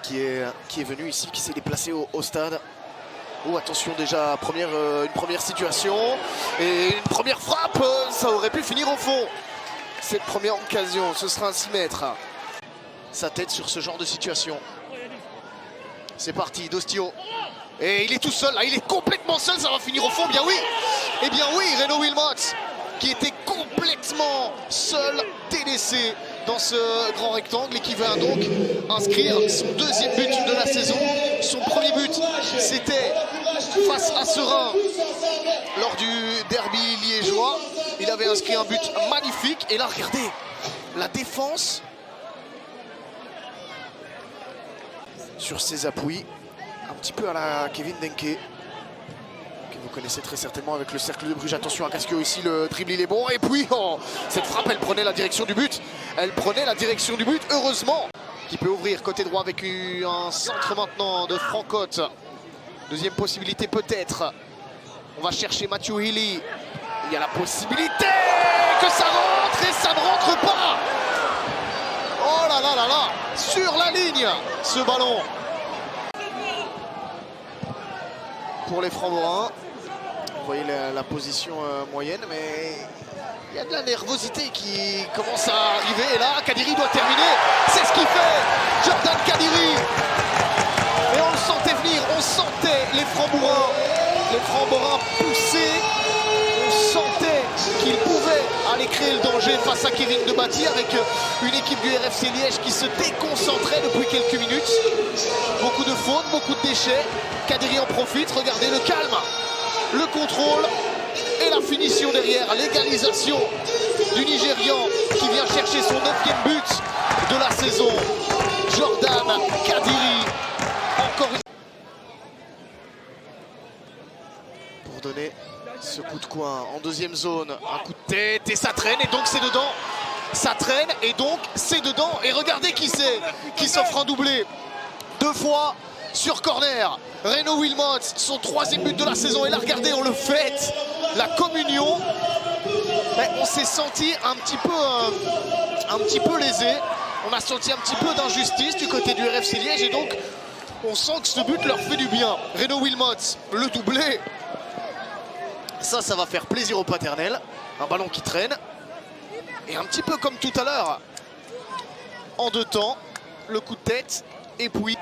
qui est venu ici, qui s'est déplacé au stade. Oh, attention, déjà une première situation et une première frappe, ça aurait pu finir au fond. Cette première occasion, ce sera un 6 mètres. Sa tête sur ce genre de situation. C'est parti, Dostio. Et il est tout seul, là, il est complètement seul, ça va finir au fond, bien oui. Eh bien oui, Renaud Wilmots, qui était complètement seul, délaissé dans ce grand rectangle et qui va donc inscrire son deuxième but de la saison. Son premier but, c'était face à Serein lors du derby liégeois. Il avait inscrit un but magnifique. Et là, regardez, la défense sur ses appuis, un petit peu à la Kevin Denke, que vous connaissez très certainement avec le cercle de Bruges. Attention à Casquio ici, le dribble il est bon. Et puis, oh, cette frappe, elle prenait la direction du but. Elle prenait la direction du but, heureusement. Qui peut ouvrir côté droit avec un centre maintenant de Francotte. Deuxième possibilité peut-être. On va chercher Mathieu Hilly. Il y a la possibilité que ça rentre et ça ne rentre pas. Oh là là là là. Sur la ligne, ce ballon. Pour les Francs-Morins. Vous voyez la position moyenne, mais il y a de la nervosité qui commence à arriver. Et là, Kadiri doit terminer. C'est ce qu'il fait, Jordan Kadiri. Et on le sentait venir, on sentait les Francs-Morins pousser. On sentait qu'ils pouvaient aller créer le danger face à Kevin Debati avec une équipe du RFC Liège qui se déconcentrait depuis quelques minutes. Beaucoup de fautes, beaucoup de déchets. Kadiri en profite, regardez le calme, le contrôle et la finition derrière, l'égalisation du Nigérian qui vient chercher son 9e but de la saison. Jordan Kadiri, encore une... Pour donner ce coup de coin en deuxième zone, un coup de tête et ça traîne et donc c'est dedans. Ça traîne et donc c'est dedans. Et regardez qui s'offre un doublé. 2 fois sur corner. Renaud Wilmots, son 3e but de la saison. Et là, regardez, on le fête. La communion. Mais on s'est senti un petit peu lésé. On a senti un petit peu d'injustice du côté du RFC Liège. Et donc, on sent que ce but leur fait du bien. Renaud Wilmots, le doublé. Ça va faire plaisir au paternel. Un ballon qui traîne. Et un petit peu comme tout à l'heure. En 2 temps, le coup de tête. Et puis...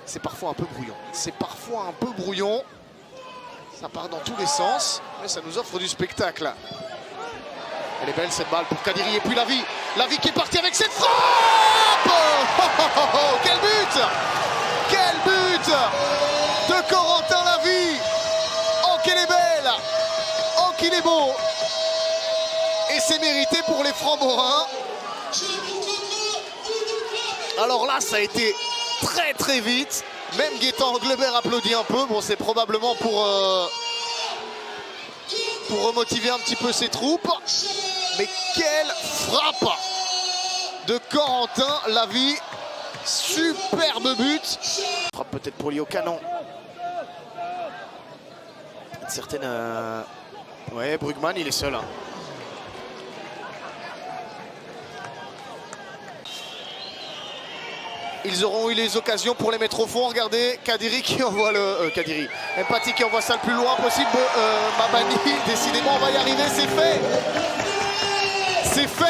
c'est parfois un peu brouillon. C'est parfois un peu brouillon. Ça part dans tous les sens, mais ça nous offre du spectacle. Elle est belle cette balle pour Kadiri. Et puis Lavie. Lavie qui est parti avec cette frappe. Oh, quel but! Quel but de Corentin Lavie. Oh, qu'elle est belle. Oh, qu'il est beau. Et c'est mérité pour les Francs-Morins. Alors là, ça a été très très vite. Même Gaëtan Englebert applaudit un peu. Bon, c'est probablement pour remotiver un petit peu ses troupes. Mais quelle frappe de Corentin Lavie. Superbe but. Frappe peut-être pour lui au canon. Une certaine... Ouais, Brugman, il est seul. Hein. Ils auront eu les occasions pour les mettre au fond. Regardez, Kadiri qui envoie le... Kadiri. Mpati qui envoie ça le plus loin possible. Mabani, décidément, on va y arriver. C'est fait. C'est fait.